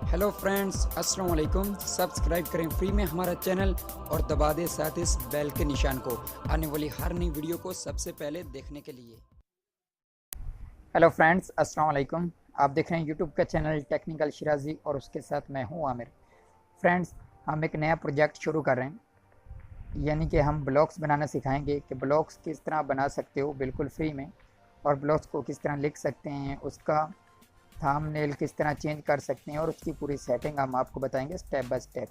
Hello friends, अस्सलाम वालेकुम। Subscribe करें फ्री में हमारा चैनल और दबा दें साथ इस बेल के निशान को आने वाली हर नई वीडियो को सबसे पहले देखने के लिए। हेलो फ्रेंड्स, अस्सलाम वालेकुम। आप देख रहे हैं यूट्यूब का चैनल टेक्निकल शिराजी और उसके साथ मैं हूं आमिर। फ्रेंड्स, हम एक नया प्रोजेक्ट शुरू कर रहे हैं, यानी कि हम ब्लॉग्स बनाना सिखाएंगे कि ब्लॉग्स किस तरह बना सकते हो बिल्कुल फ्री में, और ब्लॉग्स को किस तरह लिख सकते हैं, उसका थंबनेल किस तरह चेंज कर सकते हैं और उसकी पूरी सेटिंग हम आपको बताएंगे स्टेप बाय स्टेप।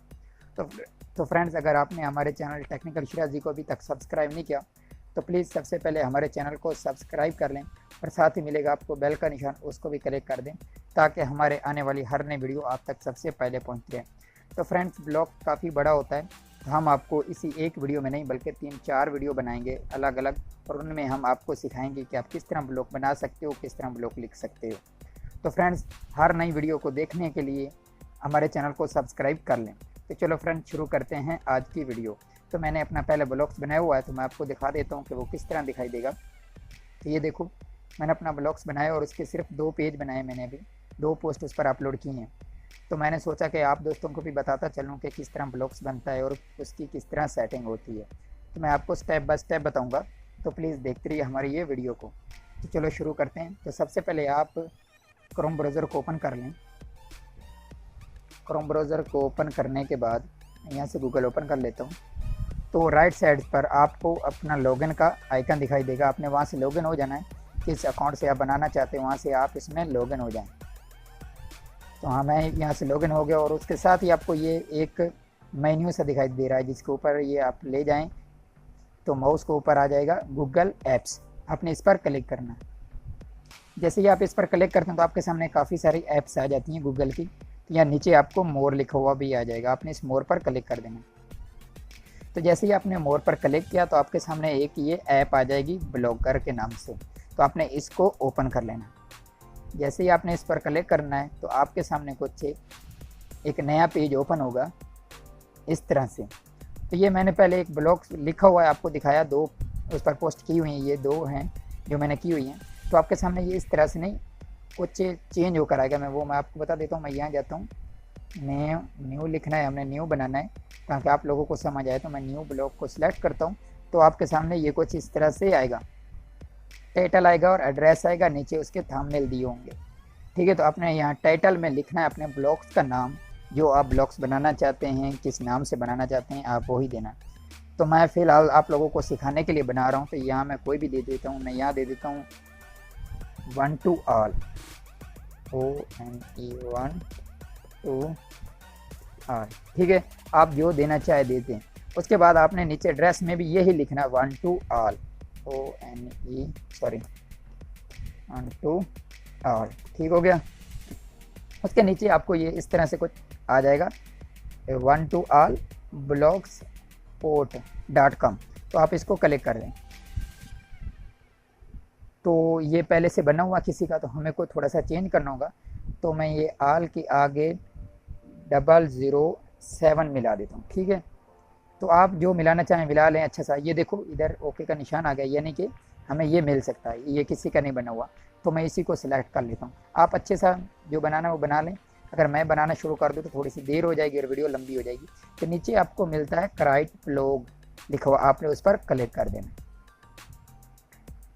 तो फ्रेंड्स, अगर आपने हमारे चैनल टेक्निकल शिराजी को अभी तक सब्सक्राइब नहीं किया तो प्लीज़ सबसे पहले हमारे चैनल को सब्सक्राइब कर लें और साथ ही मिलेगा आपको बेल का निशान, उसको भी क्लिक कर दें ताकि हमारे आने वाली हर नई वीडियो आप तक सबसे पहले पहुँच जाए। तो फ्रेंड्स, ब्लॉग काफ़ी बड़ा होता है, तो हम आपको इसी एक वीडियो में नहीं बल्कि 3-4 वीडियो बनाएंगे अलग अलग, और उनमें हम आपको सिखाएंगे कि आप किस तरह ब्लॉग बना सकते हो, किस तरह ब्लॉग लिख सकते हो। तो फ्रेंड्स, हर नई वीडियो को देखने के लिए हमारे चैनल को सब्सक्राइब कर लें। तो चलो फ्रेंड्स, शुरू करते हैं आज की वीडियो। तो मैंने अपना पहले ब्लॉग्स बनाया हुआ है, तो मैं आपको दिखा देता हूँ कि वो किस तरह दिखाई देगा। तो ये देखो, मैंने अपना ब्लॉग्स बनाया और उसके सिर्फ 2 पेज बनाए मैंने, अभी 2 पोस्ट उस पर अपलोड की हैं। तो मैंने सोचा कि आप दोस्तों को भी बताता चलूँ कि किस तरह ब्लॉग्स बनता है और उसकी किस तरह सेटिंग होती है। तो मैं आपको स्टेप बाय स्टेप बताऊँगा, तो प्लीज़ देखते रहिए हमारी ये वीडियो को। तो चलो शुरू करते हैं। तो सबसे पहले आप क्रोम ब्राउज़र को ओपन कर लें। क्रोम ब्राउज़र को ओपन करने के बाद यहाँ से गूगल ओपन कर लेता हूँ। तो राइट साइड पर आपको अपना लॉगिन का आइकन दिखाई देगा, आपने वहाँ से लॉगिन हो जाना है। किस अकाउंट से आप बनाना चाहते हैं वहाँ से आप इसमें लॉगिन हो जाएं। तो हाँ, मैं यहाँ से लॉगिन हो गया और उसके साथ ही आपको ये एक मेन्यू सा दिखाई दे रहा है, जिसके ऊपर ये आप ले जाएं तो माउस को ऊपर आ जाएगा गूगल ऐप्स, आपने इस पर क्लिक करना है। जैसे ही आप इस पर क्लिक करते हैं तो आपके सामने काफ़ी सारी ऐप्स आ जाती हैं गूगल की। तो यहाँ नीचे आपको मोर लिखा हुआ भी आ जाएगा, आपने इस मोर पर क्लिक कर देना। तो जैसे ही आपने मोर पर क्लिक किया तो आपके सामने एक ये ऐप आ जाएगी ब्लॉगर के नाम से, तो आपने इसको ओपन कर लेना। जैसे ही आपने इस पर क्लिक करना है तो आपके सामने कुछ एक नया पेज ओपन होगा इस तरह से। तो ये मैंने पहले एक ब्लॉग लिखा हुआ है, आपको दिखाया, 2 उस पर पोस्ट की हुई हैं, ये 2 हैं जो मैंने की हुई हैं। तो आपके सामने ये इस तरह से नहीं, कुछ चेंज होकर आएगा। मैं आपको बता देता हूँ। मैं यहाँ जाता हूँ, न्यू लिखना है, हमने न्यू बनाना है ताकि आप लोगों को समझ आए। तो मैं न्यू ब्लॉग को सिलेक्ट करता हूँ, तो आपके सामने ये कुछ इस तरह से आएगा, टाइटल आएगा और एड्रेस आएगा, नीचे उसके थंबनेल दिए होंगे। ठीक है, तो आपने यहाँ टाइटल में लिखना है अपने ब्लॉग्स का नाम, जो आप ब्लॉग्स बनाना चाहते हैं, किस नाम से बनाना चाहते हैं, आप वही देना। तो मैं फ़िलहाल आप लोगों को सिखाने के लिए बना रहा हूँ, तो यहाँ मैं कोई भी दे देता हूँ। मैं यहाँ दे देता हूँ one two all, ONE, 1 to all. ठीक है, आप जो देना चाहे देते हैं। उसके बाद आपने नीचे एड्रेस में भी यही लिखना है, 1 to all, ONE 1 to all. ठीक हो गया। उसके नीचे आपको ये इस तरह से कुछ आ जाएगा, 1 to ऑल blogspot.com, तो आप इसको क्लिक कर दें। तो ये पहले से बना हुआ किसी का, तो हमें को थोड़ा सा चेंज करना होगा। तो मैं ये आल के आगे 007 मिला देता हूँ। ठीक है, तो आप जो मिलाना चाहें मिला लें। अच्छा सा, ये देखो इधर ओके का निशान आ गया, यानी कि हमें ये मिल सकता है, ये किसी का नहीं बना हुआ। तो मैं इसी को सिलेक्ट कर लेता हूँ। आप अच्छे सा जो बनाना है वो बना लें। अगर मैं बनाना शुरू कर दूँ तो थोड़ी सी देर हो जाएगी और वीडियो लंबी हो जाएगी। तो नीचे आपको मिलता है क्राइट ब्लॉग लिखा हुआ, आपने उस पर क्लिक कर देना।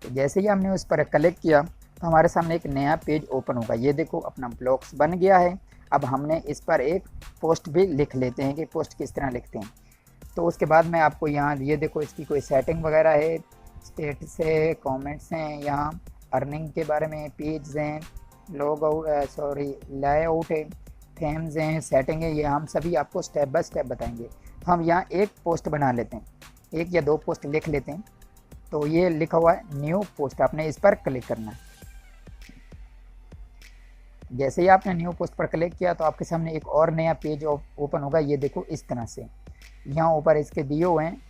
तो जैसे ही हमने उस पर क्लिक किया तो हमारे सामने एक नया पेज ओपन होगा। ये देखो, अपना ब्लॉग्स बन गया है। अब हमने इस पर एक पोस्ट भी लिख लेते हैं कि पोस्ट किस तरह लिखते हैं। तो उसके बाद मैं आपको यहाँ, ये देखो, इसकी कोई सेटिंग वगैरह है, स्टेटस है, कमेंट्स हैं, यहाँ अर्निंग के बारे में पेज हैं, लेआउट है, थीम्स हैं, सेटिंग है, ये हम सभी आपको स्टेप बाय स्टेप बताएंगे। तो हम यहाँ एक पोस्ट बना लेते हैं, 1 या 2 पोस्ट लिख लेते हैं। तो ये लिखा हुआ है न्यू पोस्ट, आपने इस पर क्लिक करना है। जैसे ही आपने न्यू पोस्ट पर क्लिक किया तो आपके सामने एक और नया पेज ओपन होगा। ये देखो इस तरह से, यहाँ ऊपर इसके दिए हुए हैं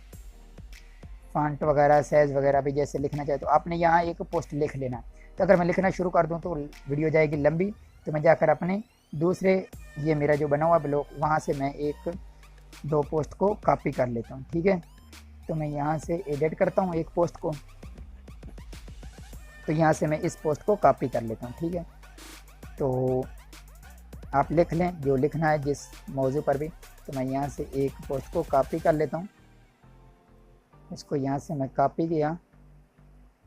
फॉन्ट वगैरह, साइज वगैरह भी, जैसे लिखना चाहे तो आपने यहाँ एक पोस्ट लिख लेना। तो अगर मैं लिखना शुरू कर दूँ तो वीडियो जाएगी लंबी, तो मैं जाकर अपने दूसरे, ये मेरा जो बना हुआ ब्लॉग, वहाँ से मैं 1-2 पोस्ट को कॉपी कर लेता हूँ। ठीक है, तो मैं यहाँ से एडिट करता हूँ एक पोस्ट को, तो यहाँ से मैं इस पोस्ट को कॉपी कर लेता हूँ। ठीक है, तो आप लिख लें जो लिखना है जिस मौजू पर भी। तो मैं यहाँ से एक पोस्ट को कॉपी कर लेता हूँ, इसको यहाँ से मैं कॉपी किया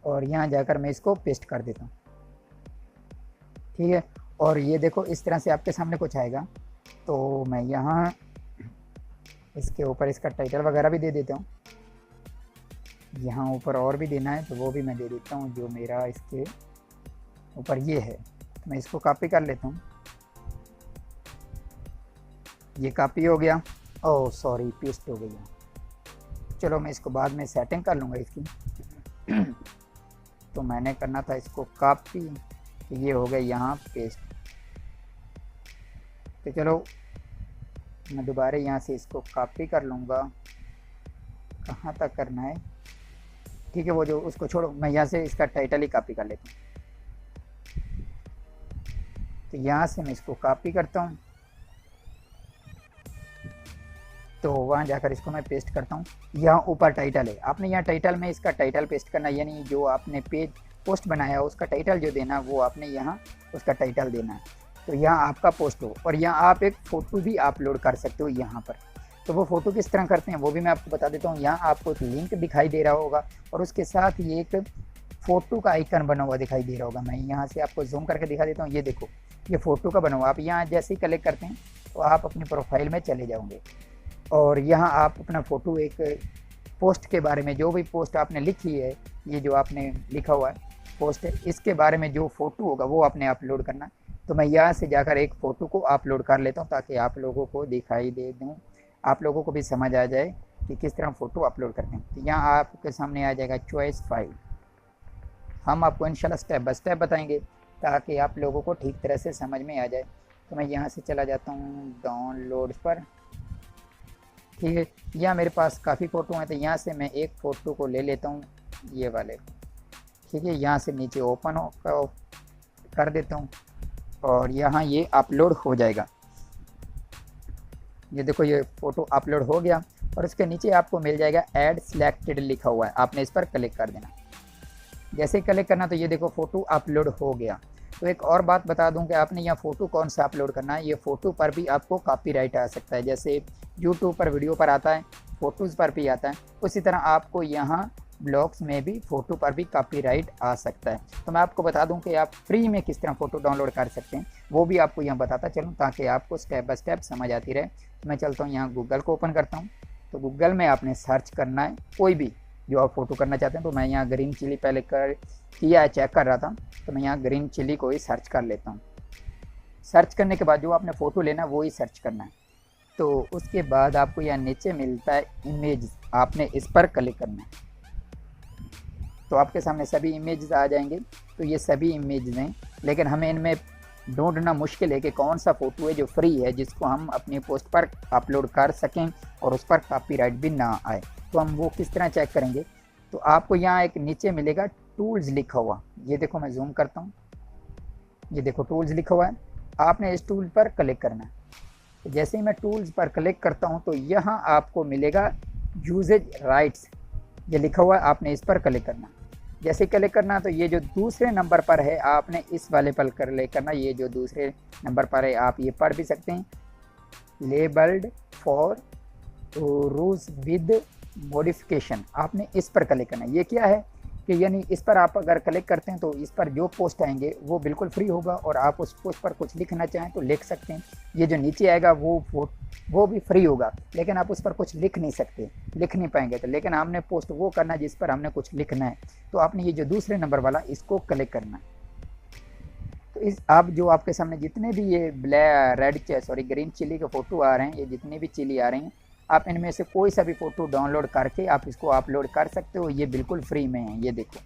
और यहाँ जाकर मैं इसको पेस्ट कर देता हूँ। ठीक है, और ये देखो इस तरह से आपके सामने कुछ आएगा। तो मैं यहाँ इसके ऊपर इसका टाइटल वगैरह भी दे देता हूँ। यहाँ ऊपर और भी देना है तो वो भी मैं दे देता हूँ, जो मेरा इसके ऊपर ये है। तो मैं इसको कॉपी कर लेता हूँ, ये कॉपी हो गया। ओह सॉरी, पेस्ट हो गया। चलो मैं इसको बाद में सेटिंग कर लूँगा इसकी। तो मैंने करना था इसको कॉपी, तो ये हो गया यहाँ पेस्ट। तो चलो मैं दोबारा यहाँ से इसको कॉपी कर लूँगा। कहाँ तक करना है? ठीक है, वो जो उसको छोड़ो, मैं यहाँ से इसका टाइटल ही कॉपी कर लेता हूँ। तो यहाँ से मैं इसको कॉपी करता हूँ, तो वहाँ जाकर इसको मैं पेस्ट करता हूँ। यहाँ ऊपर टाइटल है, आपने यहाँ टाइटल में इसका टाइटल पेस्ट करना, यानी जो आपने पेज पोस्ट बनाया उसका टाइटल जो देना वो आपने यहाँ उसका टाइटल देना है। तो यहाँ आपका पोस्ट हो, और यहाँ आप एक फ़ोटो भी अपलोड कर सकते हो यहाँ पर। तो वो फ़ोटो किस तरह करते हैं वो भी मैं आपको बता देता हूँ। यहाँ आपको एक लिंक दिखाई दे रहा होगा और उसके साथ ये एक फ़ोटो का आइकन बना हुआ दिखाई दे रहा होगा। मैं यहाँ से आपको जूम करके दिखा देता हूँ। ये देखो, ये फ़ोटो का बना हुआ। आप यहाँ जैसे ही क्लिक करते हैं तो आप अपनी प्रोफाइल में चले जाओगे और यहाँ आप अपना फ़ोटो एक पोस्ट के बारे में, जो भी पोस्ट आपने लिखी है, ये जो आपने लिखा हुआ है पोस्ट है, इसके बारे में जो फ़ोटो होगा वो आपने अपलोड करना। तो मैं यहाँ से जाकर एक फ़ोटो को अपलोड कर लेता हूँ ताकि आप लोगों को दिखाई दे दूँ, आप लोगों को भी समझ आ जाए कि किस तरह फ़ोटो अपलोड करते हैं। तो यहाँ आपके सामने आ जाएगा चॉइस फाइल। हम आपको इंशाल्लाह स्टेप बाय स्टेप बताएंगे ताकि आप लोगों को ठीक तरह से समझ में आ जाए। तो मैं यहाँ से चला जाता हूँ डाउनलोड पर। ठीक है, यहाँ मेरे पास काफ़ी फ़ोटो हैं, तो यहाँ से मैं एक फ़ोटो को ले लेता हूँ, ये वाले। ठीक है, यहाँ से नीचे ओपन कर देता हूँ और यहाँ ये अपलोड हो जाएगा। ये देखो, ये फ़ोटो अपलोड हो गया और उसके नीचे आपको मिल जाएगा ऐड सिलेक्टेड लिखा हुआ है, आपने इस पर क्लिक कर देना। जैसे ही क्लिक करना तो ये देखो फ़ोटो अपलोड हो गया। तो एक और बात बता दूं कि आपने यहाँ फ़ोटो कौन सा अपलोड करना है। ये फ़ोटो पर भी आपको कॉपीराइट आ सकता है, जैसे यूट्यूब पर वीडियो पर आता है, फ़ोटोज़ पर भी आता है, उसी तरह आपको यहाँ ब्लॉग्स में भी फ़ोटो पर भी कॉपीराइट आ सकता है। तो मैं आपको बता दूं कि आप फ्री में किस तरह फ़ोटो डाउनलोड कर सकते हैं, वो भी आपको यहाँ बताता चलूँ ताकि आपको स्टेप बाय स्टेप समझ आती रहे। तो मैं चलता हूँ यहाँ गूगल को ओपन करता हूँ। तो गूगल में आपने सर्च करना है कोई भी जो आप फ़ोटो करना चाहते हैं। तो मैं यहाँ ग्रीन चिली पहले किया है, चेक कर रहा था, तो मैं यहाँ ग्रीन चिली को ही सर्च कर लेता हूँ। सर्च करने के बाद जो आपने फ़ोटो लेना है वो ही सर्च करना है। तो उसके बाद आपको यहाँ नीचे मिलता है इमेज, आपने इस पर क्लिक करना है। तो आपके सामने सभी इमेज आ जाएंगे। तो ये सभी इमेज हैं, लेकिन हमें इनमें ढूंढना मुश्किल है कि कौन सा फ़ोटो है जो फ्री है, जिसको हम अपनी पोस्ट पर अपलोड कर सकें और उस पर कॉपीराइट भी ना आए। तो हम वो किस तरह चेक करेंगे? तो आपको यहाँ एक नीचे मिलेगा टूल्स लिखा हुआ। ये देखो, मैं जूम करता हूँ, ये देखो टूल्स लिखा हुआ है, आपने इस टूल पर क्लिक करना है। तो जैसे ही मैं टूल्स पर क्लिक करता हूँ तो यहाँ आपको मिलेगा यूजेज राइट्स, ये लिखा हुआ है, आपने इस पर क्लिक करना। जैसे क्लिक करना तो ये जो दूसरे नंबर पर है आपने इस वाले पर क्लिक करना। ये जो दूसरे नंबर पर है आप ये पढ़ भी सकते हैं, labelled for ROUGE with modification, आपने इस पर क्लिक करना। ये क्या है कि यानी इस पर आप अगर क्लिक करते हैं तो इस पर जो पोस्ट आएंगे वो बिल्कुल फ्री होगा और आप उस पोस्ट पर कुछ लिखना चाहें तो लिख सकते हैं। ये जो नीचे आएगा वो भी फ्री होगा, लेकिन आप उस पर कुछ लिख नहीं सकते, लिख नहीं पाएंगे। तो लेकिन हमने पोस्ट वो करना है जिस पर हमने कुछ लिखना है। तो आपने ये जो दूसरे नंबर वाला इसको क्लिक करना है। तो इस आप जो आपके सामने जितने भी ये ग्रीन चिली के फ़ोटो आ रहे हैं, ये जितने भी चिली आ रही हैं, आप इनमें से कोई सा भी फ़ोटो डाउनलोड करके आप इसको अपलोड कर सकते हो। ये बिल्कुल फ्री में है, ये देखो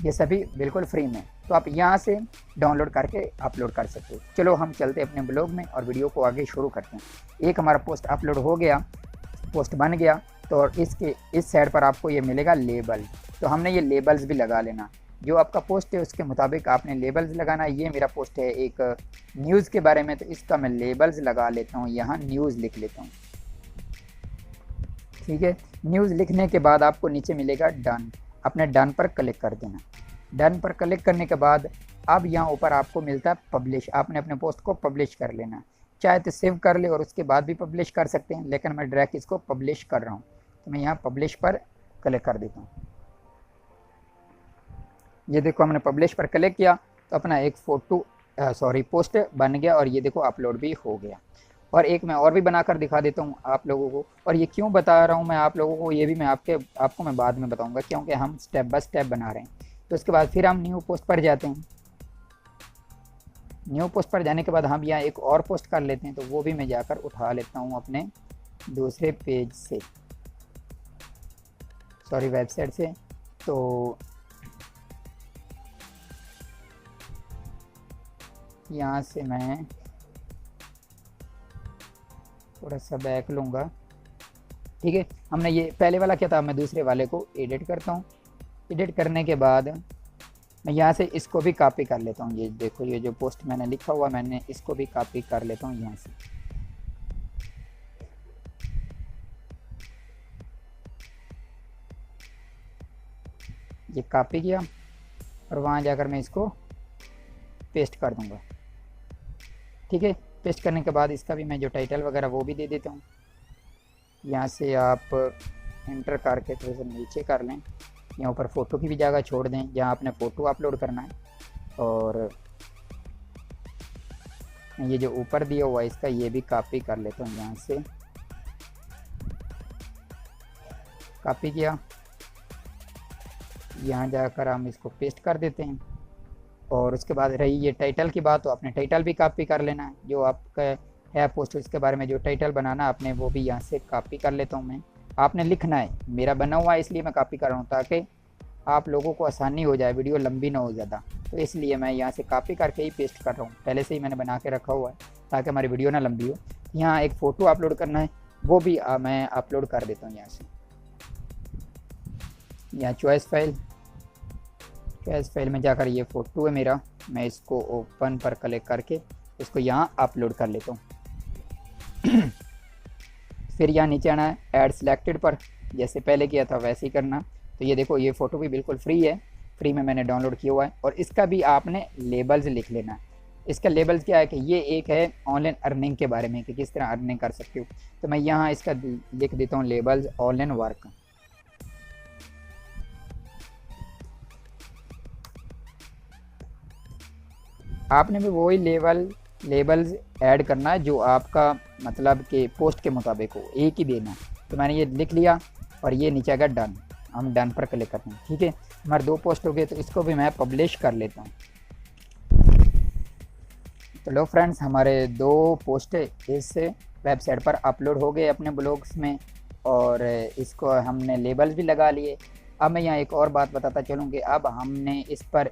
ये सभी बिल्कुल फ्री में। तो आप यहाँ से डाउनलोड करके अपलोड कर सकते हो। चलो हम चलते हैं अपने ब्लॉग में और वीडियो को आगे शुरू करते हैं। एक हमारा पोस्ट अपलोड हो गया, पोस्ट बन गया, तो इसके इस साइड पर आपको ये मिलेगा लेबल। तो हमने ये लेबल्स भी लगा लेना, जो आपका पोस्ट है उसके मुताबिक आपने लेबल्स लगाना। ये मेरा पोस्ट है एक न्यूज़ के बारे में, तो इसका मैं लेबल्स लगा लेता हूँ, यहाँ न्यूज़ लिख लेता हूँ। ठीक है, न्यूज़ लिखने के बाद आपको नीचे मिलेगा डन, अपने डन पर क्लिक कर देना। डन पर क्लिक करने के बाद अब यहाँ ऊपर आपको मिलता है पब्लिश, आपने अपने पोस्ट को पब्लिश कर लेना, चाहे तो सेव कर ले और उसके बाद भी पब्लिश कर सकते हैं, लेकिन मैं डायरेक्ट इसको पब्लिश कर रहा हूँ। तो मैं यहाँ पब्लिश पर क्लिक कर देता हूँ। ये देखो हमने पब्लिश पर क्लिक किया तो अपना एक पोस्ट बन गया और ये देखो अपलोड भी हो गया। और एक मैं और भी बनाकर दिखा देता हूँ आप लोगों को। और ये क्यों बता रहा हूँ मैं आप लोगों को, ये भी मैं आपको मैं बाद में बताऊँगा, क्योंकि हम स्टेप बाय स्टेप बना रहे हैं। तो उसके बाद फिर हम न्यू पोस्ट पर जाते हैं। न्यू पोस्ट पर जाने के बाद हम यहाँ एक और पोस्ट कर लेते हैं, तो वो भी मैं जाकर उठा लेता हूँ अपने दूसरे पेज से, सॉरी वेबसाइट से। तो यहाँ से मैं थोड़ा सा बैक लूँगा, ठीक है। हमने ये पहले वाला क्या था, मैं दूसरे वाले को एडिट करता हूँ। एडिट करने के बाद मैं यहाँ से इसको भी कॉपी कर लेता हूँ। ये देखो ये जो पोस्ट मैंने लिखा हुआ, मैंने इसको भी कॉपी कर लेता हूँ यहाँ से। ये कॉपी किया और वहाँ जाकर मैं इसको पेस्ट कर दूँगा, ठीक है। पेस्ट करने के बाद इसका भी मैं जो टाइटल वगैरह वो भी दे देता हूँ। यहाँ से आप एंटर करके थोड़ा सा नीचे कर लें, यहाँ ऊपर फ़ोटो की भी जगह छोड़ दें जहाँ आपने फ़ोटो अपलोड करना है। और ये जो ऊपर दिया हुआ है इसका ये भी कॉपी कर लेता हूँ, यहाँ से कॉपी किया, यहाँ जाकर हम इसको पेस्ट कर देते हैं। और उसके बाद रही ये टाइटल की बात, तो आपने टाइटल भी कॉपी कर लेना है, जो आपका है पोस्ट उसके बारे में जो टाइटल बनाना आपने वो भी यहाँ से कॉपी कर लेता हूँ मैं। आपने लिखना है, मेरा बना हुआ है इसलिए मैं कॉपी कर रहा हूँ ताकि आप लोगों को आसानी हो जाए, वीडियो लंबी ना हो ज़्यादा, तो इसलिए मैं यहाँ से कॉपी करके ही पेस्ट कर रहा हूँ। पहले से ही मैंने बना के रखा हुआ है ताकि हमारी वीडियो ना लंबी हो। यहाँ एक फ़ोटो अपलोड करना है, वो भी मैं अपलोड कर देता हूँ यहाँ से। यहाँ चॉइस फाइल में जाकर ये फ़ोटो है मेरा, मैं इसको ओपन पर क्लिक करके इसको यहाँ अपलोड कर लेता हूँ। फिर यहाँ नीचे आना है ऐड सिलेक्टेड पर, जैसे पहले किया था वैसे ही करना। तो ये देखो ये फ़ोटो भी बिल्कुल फ्री है, फ्री में मैंने डाउनलोड किया हुआ है। और इसका भी आपने लेबल्स लिख लेना है। इसका लेबल्स क्या है कि ये एक है ऑनलाइन अर्निंग के बारे में कि किस तरह अर्निंग कर सकते हो। तो मैं यहाँ इसका लिख देता हूँ लेबल्स ऑनलाइन वर्क। आपने भी वही लेबल्स ऐड करना है जो आपका मतलब कि पोस्ट के मुताबिक हो, एक ही देना है। तो मैंने ये लिख लिया और ये नीचे आएगा डन, हम डन पर क्लिक करते हैं, ठीक है। हमारे 2 पोस्ट हो गए, तो इसको भी मैं पब्लिश कर लेता हूँ। तो लो फ्रेंड्स, हमारे 2 पोस्ट इस वेबसाइट पर अपलोड हो गए अपने ब्लॉग्स में, और इसको हमने लेबल्स भी लगा लिए। अब मैं यहाँ एक और बात बताता चलूँ कि अब हमने इस पर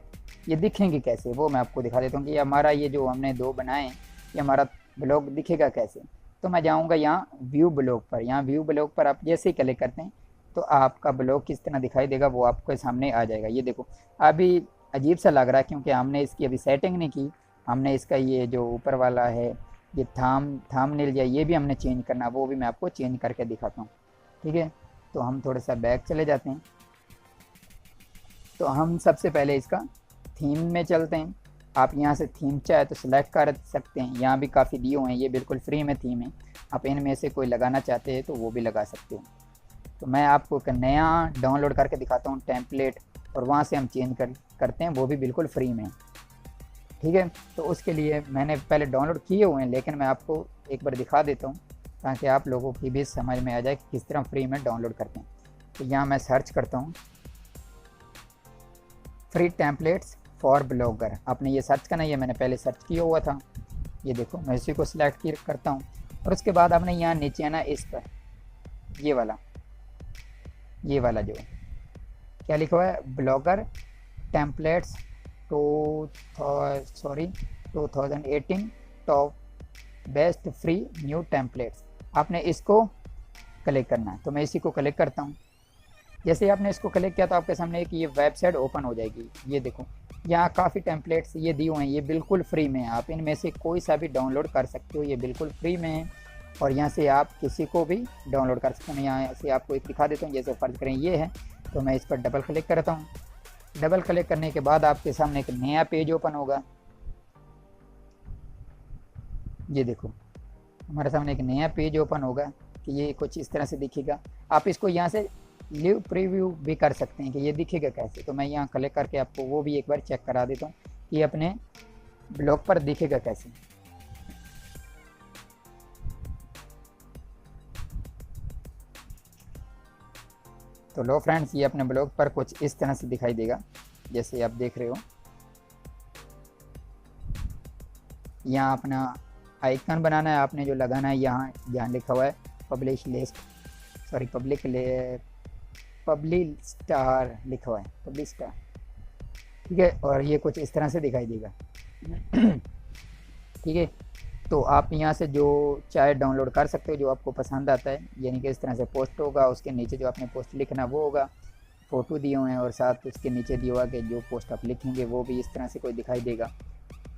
ये दिखेंगे कैसे, वो मैं आपको दिखा देता हूँ कि हमारा ये जो हमने 2 बनाए ये हमारा ब्लॉग दिखेगा कैसे। तो मैं जाऊँगा यहाँ व्यू ब्लॉग पर। यहाँ व्यू ब्लॉग पर आप जैसे ही क्लिक करते हैं तो आपका ब्लॉग किस तरह दिखाई देगा वो आपके सामने आ जाएगा। ये देखो अभी अजीब सा लग रहा है क्योंकि हमने इसकी अभी सेटिंग नहीं की। हमने इसका ये जो ऊपर वाला है ये थंबनेल या ये भी हमने चेंज करना, वो भी मैं आपको चेंज करके दिखाता हूँ, ठीक है। तो हम थोड़ा सा बैक चले जाते हैं। तो हम सबसे पहले इसका थीम में चलते हैं। आप यहाँ से थीम चाहे तो सिलेक्ट कर सकते हैं, यहाँ भी काफ़ी दिए हुए हैं, ये बिल्कुल फ्री में थीम है। आप इनमें से कोई लगाना चाहते हैं तो वो भी लगा सकते हो। तो मैं आपको एक नया डाउनलोड करके दिखाता हूँ टेम्पलेट, और वहाँ से हम चेंज करते हैं, वो भी बिल्कुल फ्री में, ठीक है। तो उसके लिए मैंने पहले डाउनलोड किए हुए हैं, लेकिन मैं आपको एक बार दिखा देता हूँ ताकि आप लोगों की भी समझ में आ जाए कि किस तरह फ्री में डाउनलोड करते हैं। तो यहाँ मैं सर्च करता हूँ फ्री टेम्पलेट्स फॉर ब्लॉगर। आपने ये सर्च करना, ये मैंने पहले सर्च किया हुआ था। ये देखो मैं इसी को सिलेक्ट करता हूँ, और उसके बाद आपने यहाँ नीचे आना इस पर, ये वाला जो क्या लिखा हुआ है, blogger templates 2018 top best free new templates. आपने इसको क्लिक करना है। तो मैं इसी को क्लिक करता हूँ। जैसे आपने इसको क्लिक किया तो आपके सामने एक ये वेबसाइट ओपन हो जाएगी। ये देखो यहाँ काफ़ी टेम्पलेट्स ये दिए हुए हैं, ये बिल्कुल फ्री में है। आप इनमें से कोई सा भी डाउनलोड कर सकते हो, ये बिल्कुल फ्री में है। और यहाँ से आप किसी को भी डाउनलोड कर सकते हैं। यहाँ से आपको एक दिखा देता हूँ, जैसे फ़र्ज करें ये है, तो मैं इस पर डबल क्लिक करता हूँ। डबल क्लिक करने के बाद आपके सामने एक नया पेज ओपन होगा। ये देखो हमारे सामने एक नया पेज ओपन होगा कि ये कुछ इस तरह से दिखेगा। आप इसको यहाँ से लिव प्रीव्यू भी कर सकते हैं कि ये दिखेगा कैसे। तो मैं यहाँ क्लिक करके आपको वो भी एक बार चेक करा देता हूँ कि अपने ब्लॉग पर दिखेगा कैसे। तो लो फ्रेंड्स, ये अपने ब्लॉग पर कुछ इस तरह से दिखाई देगा जैसे आप देख रहे हो। यहाँ अपना आइकन बनाना है, आपने जो लगाना है यहाँ जहाँ लिखा हुआ है public list, sorry public star लिखा हुआ है, पब्लिक स्टार, ठीक है। और ये कुछ इस तरह से दिखाई देगा, ठीक है। तो आप यहाँ से जो चाहे डाउनलोड कर सकते हो, जो आपको पसंद आता है। यानी कि इस तरह से पोस्ट होगा, उसके नीचे जो आपने पोस्ट लिखना वो होगा, फ़ोटो दिए हुए हैं और साथ उसके नीचे दिया हुआ कि जो पोस्ट आप लिखेंगे वो भी इस तरह से कोई दिखाई देगा,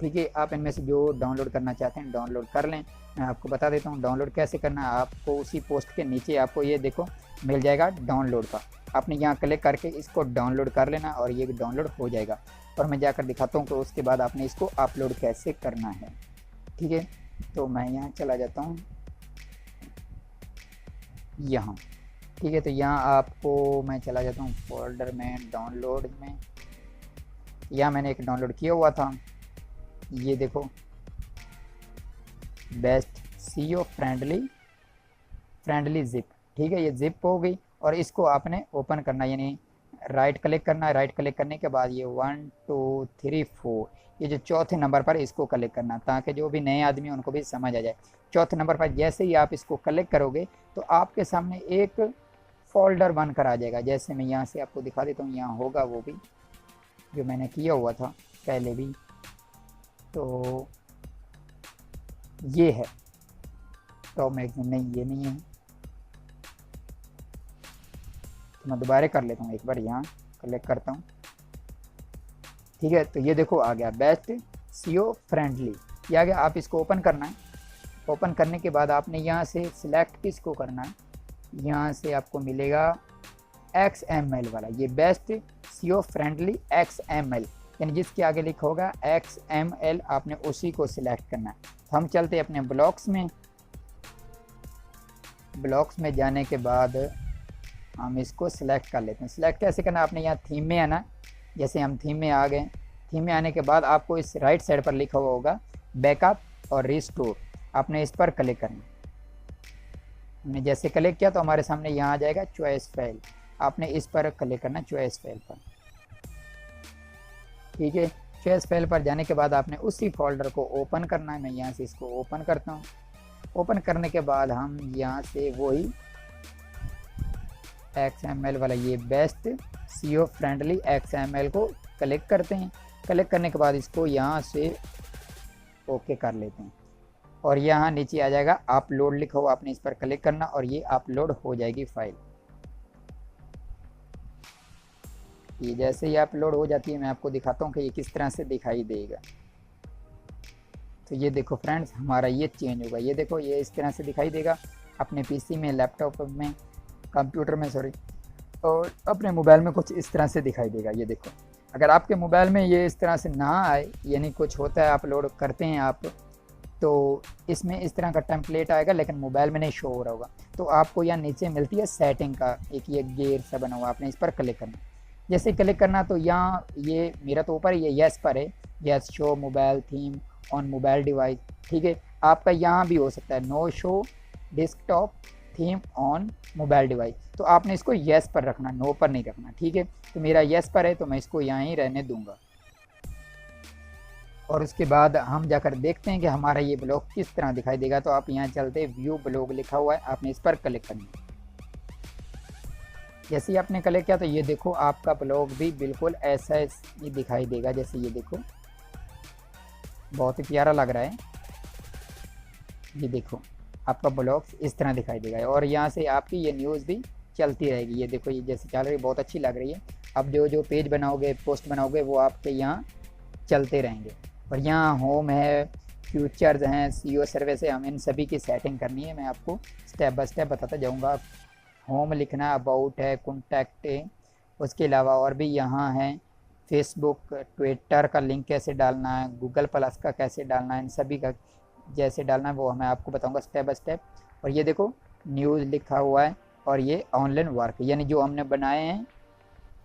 ठीक है। आप इनमें से जो डाउनलोड करना चाहते हैं डाउनलोड कर लें। मैं आपको बता देता हूँ डाउनलोड कैसे करना है। आपको उसी पोस्ट के नीचे आपको ये देखो मिल जाएगा डाउनलोड का, आपने यहाँ क्लिक करके इसको डाउनलोड कर लेना और ये डाउनलोड हो जाएगा। और मैं जाकर दिखाता हूँ कि उसके बाद आपने इसको अपलोड कैसे करना है, ठीक है। तो मैं यहाँ चला जाता हूँ यहाँ, ठीक है। तो यहाँ आपको मैं चला जाता हूँ फोल्डर में, डाउनलोड में। यहाँ मैंने एक डाउनलोड किया हुआ था, ये देखो बेस्ट सीओ फ्रेंडली जिप, ठीक है। ये जिप हो गई और इसको आपने ओपन करना, यानी राइट क्लिक करना है। राइट क्लिक करने के बाद ये 1 2 3 4 ये जो चौथे नंबर पर इसको क्लिक करना, ताकि जो भी नए आदमी उनको भी समझ आ जाए। चौथे नंबर पर जैसे ही आप इसको क्लिक करोगे तो आपके सामने एक फोल्डर बनकर आ जाएगा। जैसे मैं यहाँ से आपको दिखा देता हूँ, यहाँ होगा वो भी जो मैंने किया हुआ था पहले भी। तो ये है टॉप मैगजीन, नहीं ये नहीं है। तो मैं दोबारा कर लेता हूँ, एक बार यहाँ क्लिक करता हूँ, ठीक है। तो ये देखो आ गया बेस्ट सीओ फ्रेंडली, ये आ गया। आप इसको ओपन करना है। ओपन करने के बाद आपने यहाँ से सिलेक्ट किसको करना है, यहाँ से आपको मिलेगा XML वाला, ये बेस्ट सीओ फ्रेंडली XML, यानी जिसके आगे लिखा होगा XML, आपने उसी को सिलेक्ट करना है। तो हम चलते अपने ब्लॉक्स में। ब्लॉक्स में जाने के बाद हम इसको सिलेक्ट कर लेते हैं। सिलेक्ट कैसे करना, आपने यहाँ थीम में आना। जैसे हम थीम में आ गए, थीम में आने के बाद आपको इस राइट साइड पर लिखा हुआ होगा बैकअप और रिस्टोर, आपने इस पर क्लिक करना। हमने जैसे क्लिक किया तो हमारे सामने यहाँ आ जाएगा चॉइस फाइल, आपने इस पर क्लिक करना, चॉइस फाइल पर, ठीक है। चॉइस फाइल पर जाने के बाद आपने उसी फोल्डर को ओपन करना है। मैं यहाँ से इसको ओपन करता हूँ। ओपन करने के बाद हम यहाँ से वही XML वाला ये बेस्ट सीओ फ्रेंडली XML को क्लिक करते हैं। क्लिक करने के बाद इसको यहाँ से ओके कर लेते हैं और यहाँ नीचे आ जाएगा अपलोड लिखा हुआ, आपने इस पर क्लिक करना और ये अपलोड हो जाएगी फाइल। ये जैसे ही अपलोड हो जाती है मैं आपको दिखाता हूँ कि ये किस तरह से दिखाई देगा। तो ये देखो फ्रेंड्स, हमारा ये चेंज होगा। ये देखो ये इस तरह से दिखाई देगा अपने पीसी में, लैपटॉप में, कंप्यूटर में सॉरी, और अपने मोबाइल में कुछ इस तरह से दिखाई देगा। ये देखो, अगर आपके मोबाइल में ये इस तरह से ना आए, यानी कुछ होता है अपलोड करते हैं आप, तो इसमें इस तरह का टेम्पलेट आएगा लेकिन मोबाइल में नहीं शो हो रहा होगा। तो आपको यहाँ नीचे मिलती है सेटिंग का एक ये गेयर सा बना हुआ, आपने इस पर क्लिक करना। जैसे क्लिक करना तो यहाँ ये मेरा तो ऊपर ये यस पर है, yes show mobile theme on mobile device, ठीक है। आपका यहाँ भी हो सकता है no show desktop theme on mobile device, तो आपने इसको येस पर रखना, नो पर नहीं रखना, ठीक है। तो मेरा येस पर है तो मैं इसको यहाँ ही रहने दूंगा। और उसके बाद हम जाकर देखते हैं कि हमारा ये ब्लॉग किस तरह दिखाई देगा। तो आप यहाँ चलते व्यू ब्लॉग लिखा हुआ है, आपने इस पर क्लिक करना है। जैसे ही आपने क्लिक किया तो ये देखो आपका ब्लॉग भी बिल्कुल ऐसा ही दिखाई देगा। जैसे ये देखो बहुत ही प्यारा लग रहा है। ये देखो आपका ब्लॉग इस तरह दिखाई देगा और यहाँ से आपकी ये न्यूज़ भी चलती रहेगी। ये देखो ये जैसे चल रही है, बहुत अच्छी लग रही है। अब जो पेज बनाओगे, पोस्ट बनाओगे, वो आपके यहाँ चलते रहेंगे। और यहाँ होम है, फ्यूचर्स हैं, सीओ सर्विस है, हम इन सभी की सेटिंग करनी है। मैं आपको स्टेप बाय स्टेप बताता जाऊँगा। होम लिखना, अबाउट है, कॉन्टैक्ट है, उसके अलावा और भी यहाँ है फेसबुक ट्विटर का लिंक कैसे डालना है, गूगल प्लस का कैसे डालना है, इन सभी का जैसे डालना है वो मैं आपको बताऊंगा स्टेप बाय स्टेप। और ये देखो न्यूज़ लिखा हुआ है और ये ऑनलाइन वर्क यानी जो हमने बनाए हैं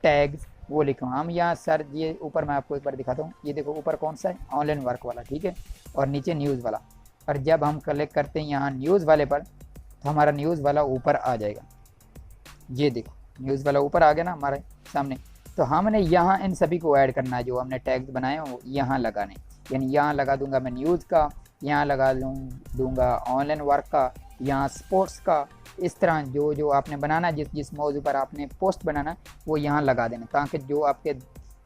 टैग्स वो लिखा हम यहाँ सर। ये ऊपर मैं आपको एक बार दिखाता हूँ, ये देखो ऊपर कौन सा है, ऑनलाइन वर्क वाला, ठीक है, और नीचे न्यूज़ वाला। और जब हम क्लिक करते हैं यहाँ न्यूज़ वाले पर तो हमारा न्यूज़ वाला ऊपर आ जाएगा। ये देखो न्यूज़ वाला ऊपर आ गया ना हमारे सामने। तो हमने यहाँ इन सभी को ऐड करना है, जो हमने टैग्स बनाए हैं वो यहाँ लगाने, यानी यहाँ लगा दूंगा मैं न्यूज़ का, यहाँ लगा दूंगा ऑनलाइन वर्क का, यहाँ स्पोर्ट्स का। इस तरह जो जो आपने बनाना, जिस जिस मौजू पर आपने पोस्ट बनाना वो यहाँ लगा देना, ताकि जो आपके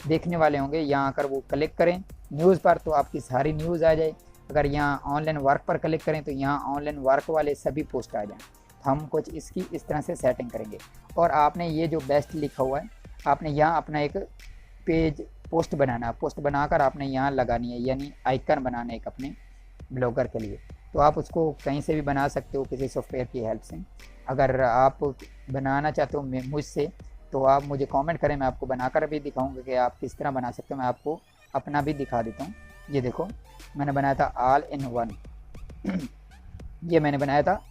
देखने वाले होंगे यहाँ आकर वो क्लिक करें न्यूज़ पर तो आपकी सारी न्यूज़ आ जाए। अगर यहाँ ऑनलाइन वर्क पर क्लिक करें तो यहाँ ऑनलाइन वर्क वाले सभी पोस्ट आ जाएँ। हम कुछ इसकी इस तरह से सेटिंग करेंगे। और आपने ये जो बेस्ट लिखा हुआ है, आपने यहाँ अपना एक पेज पोस्ट बनाना है, पोस्ट बनाकर आपने यहाँ लगानी है, यानी आइकन बनाना है एक अपने ब्लॉगर के लिए। तो आप उसको कहीं से भी बना सकते हो किसी सॉफ्टवेयर की हेल्प से। अगर आप बनाना चाहते हो मुझसे तो आप मुझे कमेंट करें, मैं आपको बनाकर भी दिखाऊंगा कि आप किस तरह बना सकते हो। मैं आपको अपना भी दिखा देता हूँ। ये देखो मैंने बनाया था ऑल इन वन ये मैंने बनाया था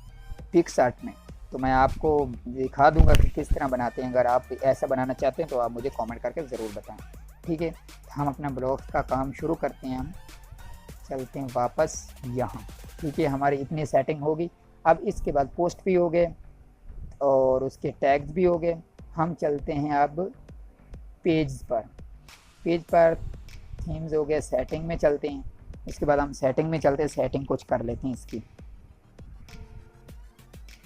पिक्सआर्ट में, तो मैं आपको दिखा दूंगा कि किस तरह बनाते हैं। अगर आप ऐसा बनाना चाहते हैं तो आप मुझे कमेंट करके ज़रूर बताएं, ठीक है। हम अपना ब्लॉग का काम शुरू करते हैं। हम चलते हैं वापस यहाँ, ठीक है। हमारी इतनी सेटिंग होगी। अब इसके बाद पोस्ट भी हो गए और उसके टैग्स भी हो गए। हम चलते हैं अब पेज पर थीम्स हो गए, सेटिंग में चलते हैं। इसके बाद हम सेटिंग में चलते हैं, सेटिंग कुछ कर लेते हैं इसकी,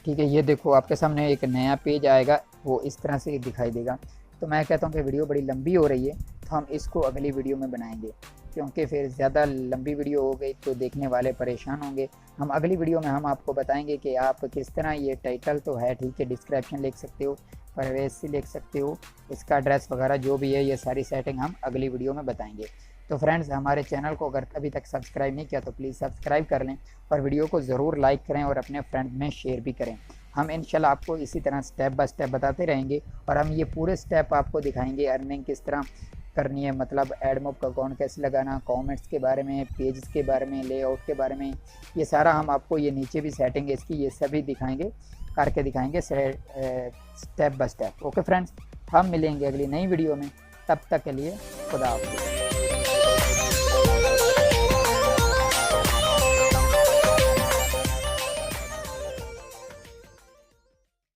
ठीक है। ये देखो आपके सामने एक नया पेज आएगा, वो इस तरह से दिखाई देगा। तो मैं कहता हूँ कि वीडियो बड़ी लंबी हो रही है तो हम इसको अगली वीडियो में बनाएंगे, क्योंकि फिर ज़्यादा लंबी वीडियो हो गई तो देखने वाले परेशान होंगे। हम अगली वीडियो में हम आपको बताएंगे कि आप किस तरह, ये टाइटल तो है ठीक है, डिस्क्रिप्शन लिख सकते हो, प्राइवेसी लिख सकते हो, इसका एड्रेस वगैरह जो भी है, ये सारी सेटिंग हम अगली वीडियो में बताएंगे। तो फ्रेंड्स हमारे चैनल को अगर अभी तक सब्सक्राइब नहीं किया तो प्लीज़ सब्सक्राइब कर लें और वीडियो को ज़रूर लाइक करें और अपने फ्रेंड में शेयर भी करें। हम इंशाल्लाह आपको इसी तरह स्टेप बाय स्टेप बताते रहेंगे और हम ये पूरे स्टेप आपको दिखाएंगे। अर्निंग किस तरह करनी है, मतलब एडमोब का अकाउंट कैसे लगाना, कमेंट्स के बारे में, पेजेस के बारे में, लेआउट के बारे में, ये सारा हम आपको, ये नीचे भी सेटिंग है इसकी, ये सभी दिखाएंगे, करके दिखाएंगे step by step. Okay friends, हम मिलेंगे अगली नई वीडियो में, तब तक के लिए खुदा हाफ़िज़।